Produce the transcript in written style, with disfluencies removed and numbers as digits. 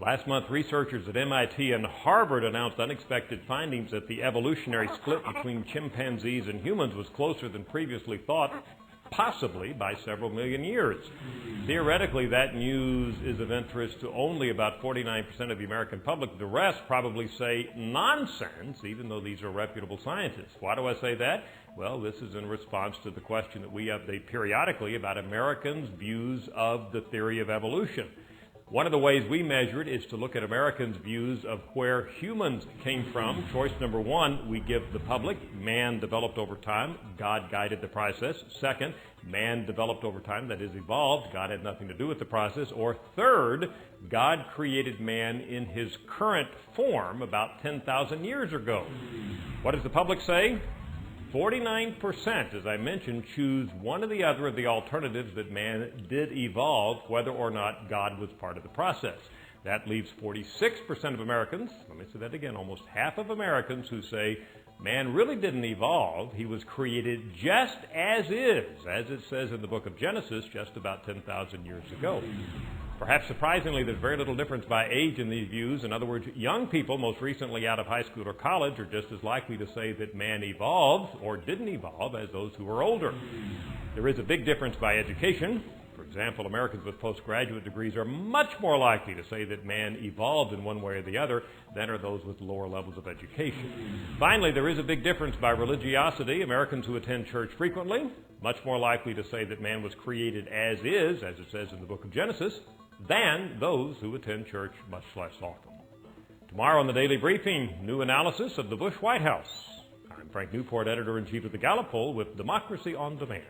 Last month, researchers at MIT and Harvard announced unexpected findings that the evolutionary split between chimpanzees and humans was closer than previously thought, possibly by several million years. Theoretically, that news is of interest to only about 49% of the American public. The rest probably say nonsense, even though these are reputable scientists. Why do I say that? Well, this is in response to the question that we update periodically about Americans' views of the theory of evolution. One of the ways we measure it is to look at Americans' views of where humans came from. Choice number one, we give the public. Man developed over time. God guided the process. Second, man developed over time, that is, evolved. God had nothing to do with the process. Or third, God created man in his current form about 10,000 years ago. What does the public say? 49%, as I mentioned, choose one or the other of the alternatives that man did evolve, whether or not God was part of the process. That leaves 46% of Americans, let me say that again, almost half of Americans who say man really didn't evolve. He was created just as is, as it says in the book of Genesis, just about 10,000 years ago. Perhaps surprisingly, there's very little difference by age in these views. In other words, young people, most recently out of high school or college, are just as likely to say that man evolved or didn't evolve as those who are older. There is a big difference by education. For example, Americans with postgraduate degrees are much more likely to say that man evolved in one way or the other than are those with lower levels of education. Finally, there is a big difference by religiosity. Americans who attend church frequently, much more likely to say that man was created as is, as it says in the book of Genesis, than those who attend church much less often. Tomorrow on the Daily Briefing, new analysis of the Bush White House. I'm Frank Newport, editor-in-chief of the Gallup poll with Democracy on Demand.